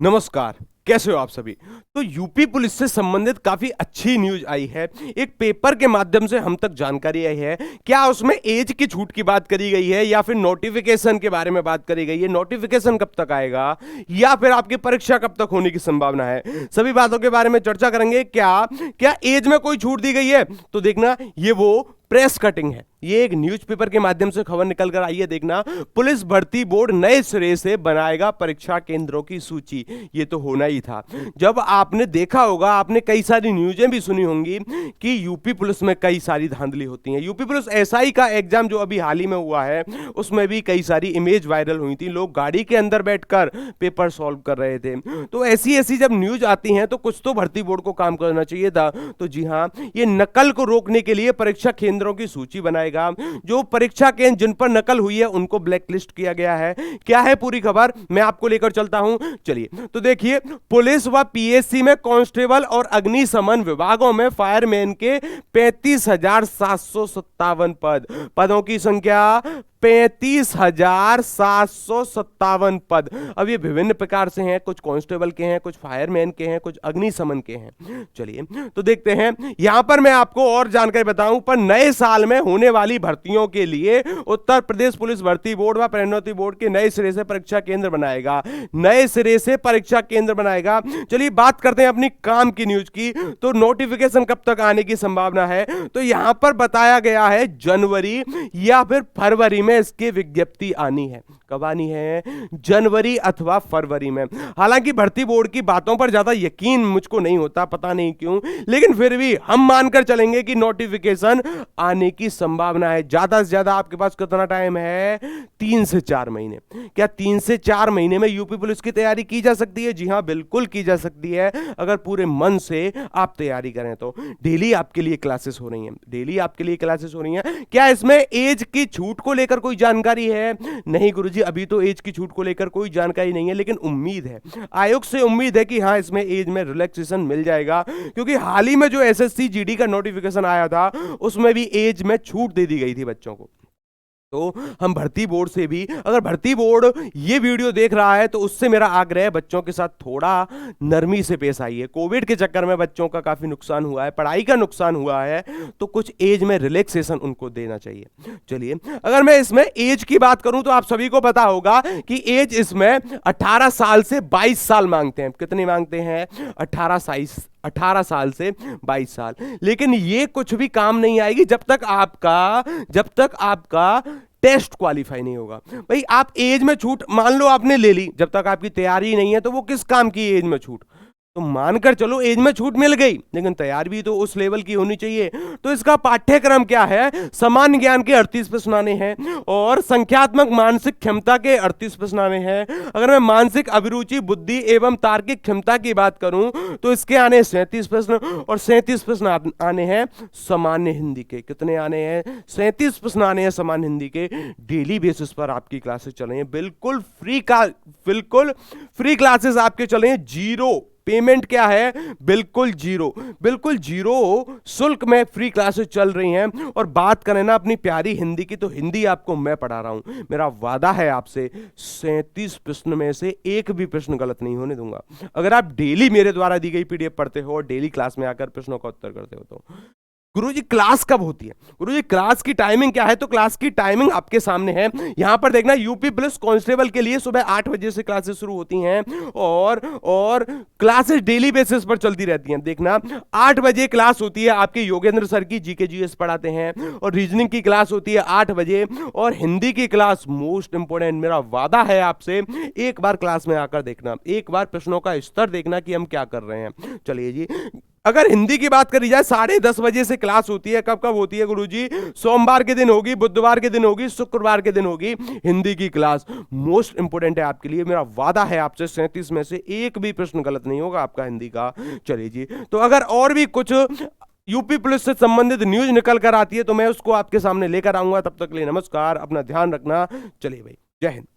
नमस्कार। कैसे हो आप सभी? तो यूपी पुलिस से संबंधित काफी अच्छी न्यूज आई है। एक पेपर के माध्यम से हम तक जानकारी आई है। क्या उसमें एज की छूट की बात करी गई है या फिर नोटिफिकेशन के बारे में बात करी गई है? नोटिफिकेशन कब तक आएगा या फिर आपकी परीक्षा कब तक होने की संभावना है? सभी बातों के बारे में चर्चा करेंगे। क्या क्या एज में कोई छूट दी गई है? तो देखना, ये वो प्रेस कटिंग है। ये एक न्यूज़पेपर के माध्यम से खबर निकल कर आई है। देखना, पुलिस भर्ती बोर्ड नए सिरे से बनाएगा परीक्षा केंद्रों की सूची। ये तो होना ही था। जब आपने देखा होगा, आपने कई सारी न्यूज़ें भी सुनी होंगी कि यूपी पुलिस में कई सारी धांधली होती हैं। यूपी पुलिस एसआई का एग्जाम जो अभी हाल ही में हुआ है, उसमें भी कई सारी इमेज वायरल हुई थी। लोग गाड़ी के अंदर बैठकर पेपर सॉल्व कर रहे थे। तो ऐसी ऐसी जब न्यूज आती हैं तो कुछ तो भर्ती बोर्ड को काम करना चाहिए था। तो जी हाँ, ये नकल को रोकने के लिए परीक्षा केंद्रों की सूची बनाएगा। जो परीक्षा केंद्र जिन पर नकल हुई है उनको ब्लैकलिस्ट किया गया है। क्या है पूरी खबर, मैं आपको लेकर चलता हूं। चलिए, तो देखिए, पुलिस व पीएससी में कांस्टेबल और अग्निशमन विभागों में फायरमैन के 35,757 पदों की संख्या 35,757 पद। अब ये विभिन्न प्रकार से हैं, कुछ कांस्टेबल के हैं, कुछ फायरमैन के हैं, कुछ अग्निशमन के हैं। चलिए, तो देखते हैं। यहां पर मैं आपको और जानकारी बताऊं, पर नए साल में होने वाली भर्तियों के लिए उत्तर प्रदेश पुलिस भर्ती बोर्ड व प्रोन्नति बोर्ड के नए सिरे से परीक्षा केंद्र बनाएगा। नए सिरे से परीक्षा केंद्र बनाएगा। चलिए, बात करते हैं अपनी काम की न्यूज की। तो नोटिफिकेशन कब तक आने की संभावना है? तो यहां पर बताया गया है जनवरी या फिर फरवरी में इसकी विज्ञप्ति आनी है। कब आनी है? जनवरी अथवा फरवरी में। हालांकि भर्ती बोर्ड की बातों पर ज्यादा यकीन मुझको नहीं होता, पता नहीं क्यों, लेकिन फिर भी हम मानकर चलेंगे कि नोटिफिकेशन आने की संभावना है। ज्यादा से ज्यादा आपके पास कितना टाइम है? 3 से 4 महीने। क्या 3 से 4 महीने में यूपी पुलिस की तैयारी की जा सकती है? जी हां, बिल्कुल की जा सकती है, अगर पूरे मन से आप तैयारी करें तो। डेली आपके लिए क्लासेस हो रही हैं, डेली आपके लिए क्लासेस हो रही हैं। क्या इसमें एज की छूट को लेकर कोई जानकारी है? नहीं गुरुजी, अभी तो एज की छूट को लेकर कोई जानकारी नहीं है, लेकिन उम्मीद है, आयोग से उम्मीद है कि हां, इसमें एज में रिलैक्सेशन मिल जाएगा। क्योंकि हाल ही में जो एसएससी जीडी का नोटिफिकेशन आया था, उसमें भी एज में छूट दे दी गई थी बच्चों को। तो हम भर्ती बोर्ड से भी, अगर भर्ती बोर्ड ये वीडियो देख रहा है तो उससे मेरा आग्रह है, बच्चों के साथ थोड़ा नरमी से पेश आइए। कोविड के चक्कर में बच्चों का काफी नुकसान हुआ है, पढ़ाई का नुकसान हुआ है, तो कुछ एज में रिलैक्सेशन उनको देना चाहिए। चलिए, अगर मैं इसमें एज की बात करूं तो आप सभी को पता होगा कि एज इसमें 18 साल से 22 साल मांगते हैं। कितने मांगते हैं? 18 साल से 22 साल। लेकिन ये कुछ भी काम नहीं आएगी जब तक आपका टेस्ट क्वालिफाई नहीं होगा। भाई, आप एज में छूट मान लो आपने ले ली, जब तक आपकी तैयारी नहीं है तो वो किस काम की एज में छूट? तो मानकर चलो एज में छूट मिल गई, लेकिन तैयार भी तो उस लेवल की होनी चाहिए। तो इसका पाठ्यक्रम क्या है? सामान्य ज्ञान के 38 प्रश्न आने हैं और संख्यात्मक मानसिक क्षमता के 38 प्रश्न आने हैं। अगर मैं मानसिक अभिरुचि, बुद्धि एवं तार्किक क्षमता की बात करूं तो इसके आने 37 प्रश्न और 37 प्रश्न आने हैं सामान्य हिंदी के। कितने आने हैं? 37 प्रश्न आने हैं सामान्य हिंदी के। डेली बेसिस पर आपकी क्लासेस चल रही हैं, बिल्कुल फ्री क्लासेस आपके चल रही हैं। जीरो पेमेंट क्या है? बिल्कुल जीरो शुल्क में फ्री क्लासेस चल रही हैं। और बात करें ना अपनी प्यारी हिंदी की, तो हिंदी आपको मैं पढ़ा रहा हूं। मेरा वादा है आपसे, 37 प्रश्न में से एक भी प्रश्न गलत नहीं होने दूंगा, अगर आप डेली मेरे द्वारा दी गई पीडीएफ पढ़ते हो और डेली क्लास में आकर प्रश्नों का उत्तर करते हो तो। गुरुजी, क्लास कब होती है? गुरुजी, क्लास की टाइमिंग क्या है? तो क्लास की टाइमिंग आपके सामने है। यहां पर देखना, यूपी पुलिस कांस्टेबल के लिए सुबह 8 बजे से क्लासेस शुरू होती हैं और क्लासेस डेली बेसिस पर चलती रहती हैं। देखना, 8 बजे क्लास होती है आपके योगेंद्र सर की, जीके जीएस पढ़ाते हैं, और रीजनिंग की क्लास होती है 8 बजे, और हिंदी की क्लास मोस्ट इंपोर्टेंट, मेरा वादा है आपसे, एक बार क्लास में आकर देखना, एक बार प्रश्नों का स्तर देखना कि हम क्या कर रहे हैं। चलिए जी, अगर हिंदी की बात करी जाए, 10:30 बजे से क्लास होती है। कब कब होती है गुरुजी? सोमवार के दिन होगी, बुधवार के दिन होगी, शुक्रवार के दिन होगी हिंदी की क्लास। मोस्ट इंपोर्टेंट है आपके लिए, मेरा वादा है आपसे, 37 में से एक भी प्रश्न गलत नहीं होगा आपका हिंदी का। चलिए जी, तो अगर और भी कुछ यूपी पुलिस से संबंधित न्यूज निकल कर आती है तो मैं उसको आपके सामने लेकर आऊंगा। तब तक के लिए नमस्कार, अपना ध्यान रखना। चलिए भाई, जय हिंद।